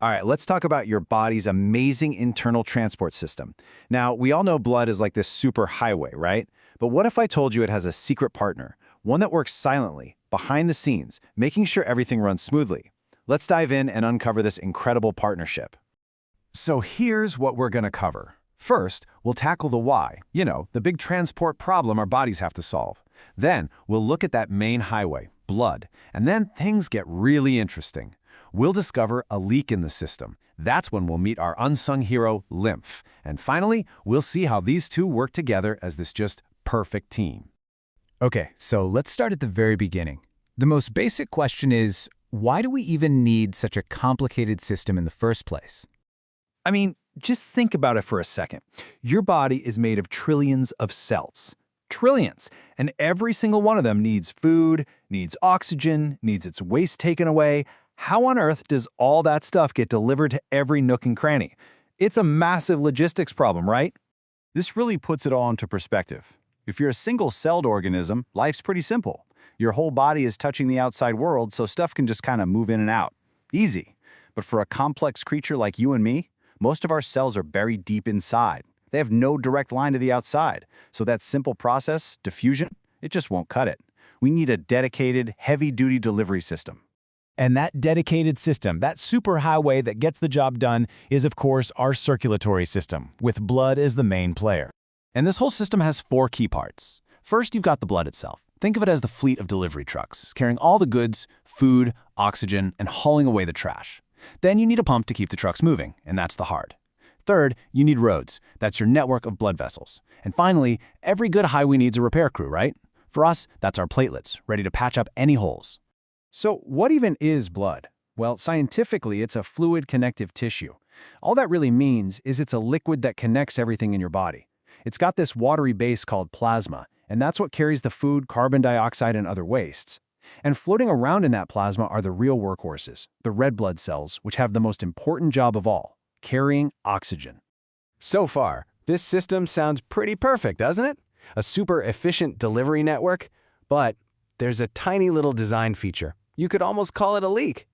All right, let's talk about your body's amazing internal transport system. Now, we all know blood is like this super highway, right? But what if I told you it has a secret partner, one that works silently, behind the scenes, making sure everything runs smoothly? Let's dive in and uncover this incredible partnership. So here's what we're going to cover. First, we'll tackle the why, the big transport problem our bodies have to solve. Then, we'll look at that main highway, blood, and then things get really interesting. We'll discover a leak in the system. That's when we'll meet our unsung hero, lymph. And finally, we'll see how these two work together as this just perfect team. Okay, so let's start at the very beginning. The most basic question is, why do we even need such a complicated system in the first place? I mean, just think about it for a second. Your body is made of trillions of cells. Trillions. And every single one of them needs food, needs oxygen, needs its waste taken away. How on earth does all that stuff get delivered to every nook and cranny? It's a massive logistics problem, right? This really puts it all into perspective. If you're a single-celled organism, life's pretty simple. Your whole body is touching the outside world, so stuff can just kind of move in and out. Easy. But for a complex creature like you and me, most of our cells are buried deep inside. They have no direct line to the outside, so that simple process, diffusion, it just won't cut it. We need a dedicated, heavy-duty delivery system. And that dedicated system, that superhighway that gets the job done, is of course our circulatory system, with blood as the main player. And this whole system has 4 key parts. First, you've got the blood itself. Think of it as the fleet of delivery trucks, carrying all the goods, food, oxygen, and hauling away the trash. Then you need a pump to keep the trucks moving, and that's the heart. Third, you need roads. That's your network of blood vessels. And finally, every good highway needs a repair crew, right? For us, that's our platelets, ready to patch up any holes. So what even is blood? Well, scientifically, it's a fluid connective tissue. All that really means is it's a liquid that connects everything in your body. It's got this watery base called plasma, and that's what carries the food, carbon dioxide, and other wastes. And floating around in that plasma are the real workhorses, the red blood cells, which have the most important job of all, carrying oxygen. So far, this system sounds pretty perfect, doesn't it? A super efficient delivery network, but there's a tiny little design feature. You could almost call it a leak.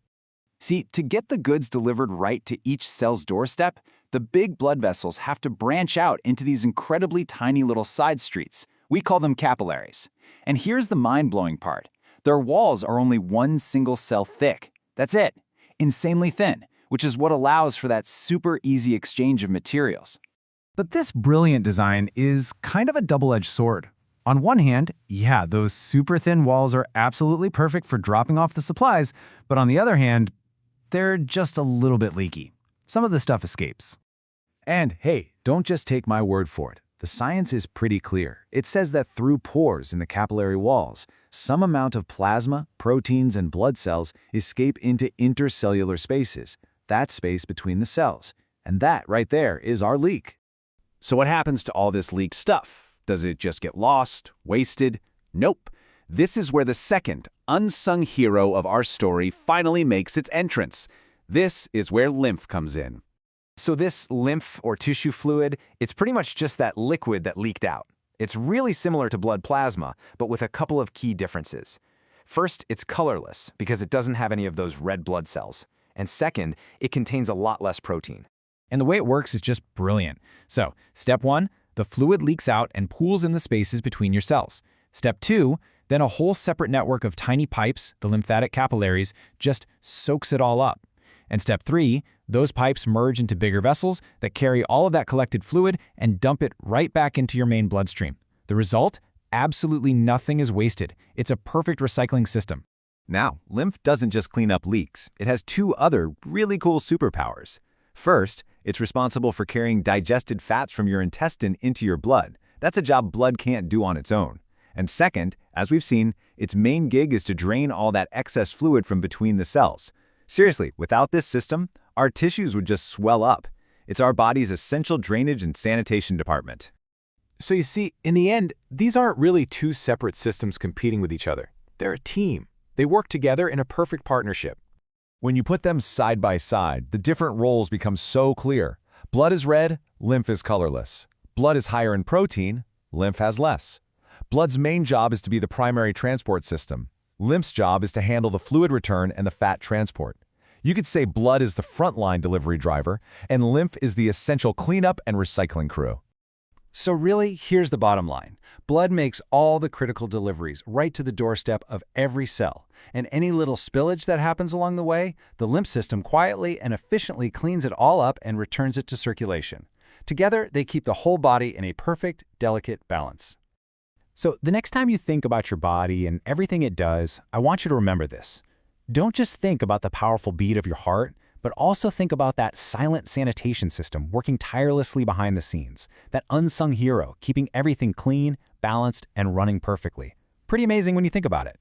See, to get the goods delivered right to each cell's doorstep, the big blood vessels have to branch out into these incredibly tiny little side streets. We call them capillaries. And here's the mind-blowing part. Their walls are only one single cell thick. That's it. Insanely thin, which is what allows for that super easy exchange of materials. But this brilliant design is kind of a double-edged sword. On one hand, yeah, those super thin walls are absolutely perfect for dropping off the supplies, but on the other hand, they're just a little bit leaky. Some of the stuff escapes. And hey, don't just take my word for it. The science is pretty clear. It says that through pores in the capillary walls, some amount of plasma, proteins, and blood cells escape into intercellular spaces, that space between the cells. And that right there is our leak. So what happens to all this leaked stuff? Does it just get lost, wasted? Nope. This is where the second, unsung hero of our story finally makes its entrance. This is where lymph comes in. So this lymph or tissue fluid, it's pretty much just that liquid that leaked out. It's really similar to blood plasma, but with a couple of key differences. First, it's colorless because it doesn't have any of those red blood cells. And second, it contains a lot less protein. And the way it works is just brilliant. So, step 1, the fluid leaks out and pools in the spaces between your cells. Step 2, then a whole separate network of tiny pipes, the lymphatic capillaries, just soaks it all up. And step 3, those pipes merge into bigger vessels that carry all of that collected fluid and dump it right back into your main bloodstream. The result? Absolutely nothing is wasted. It's a perfect recycling system. Now, lymph doesn't just clean up leaks. It has 2 other really cool superpowers. First, it's responsible for carrying digested fats from your intestine into your blood. That's a job blood can't do on its own. And second, as we've seen, its main gig is to drain all that excess fluid from between the cells. Seriously, without this system, our tissues would just swell up. It's our body's essential drainage and sanitation department. So you see, in the end, these aren't really 2 separate systems competing with each other. They're a team. They work together in a perfect partnership. When you put them side by side, the different roles become so clear. Blood is red, lymph is colorless. Blood is higher in protein, lymph has less. Blood's main job is to be the primary transport system. Lymph's job is to handle the fluid return and the fat transport. You could say blood is the frontline delivery driver, and lymph is the essential cleanup and recycling crew. So really, here's the bottom line. Blood makes all the critical deliveries right to the doorstep of every cell, and any little spillage that happens along the way, the lymph system quietly and efficiently cleans it all up and returns it to circulation. Together, they keep the whole body in a perfect, delicate balance. So the next time you think about your body and everything it does, I want you to remember this. Don't just think about the powerful beat of your heart, but also think about that silent sanitation system working tirelessly behind the scenes, that unsung hero keeping everything clean, balanced, and running perfectly. Pretty amazing when you think about it.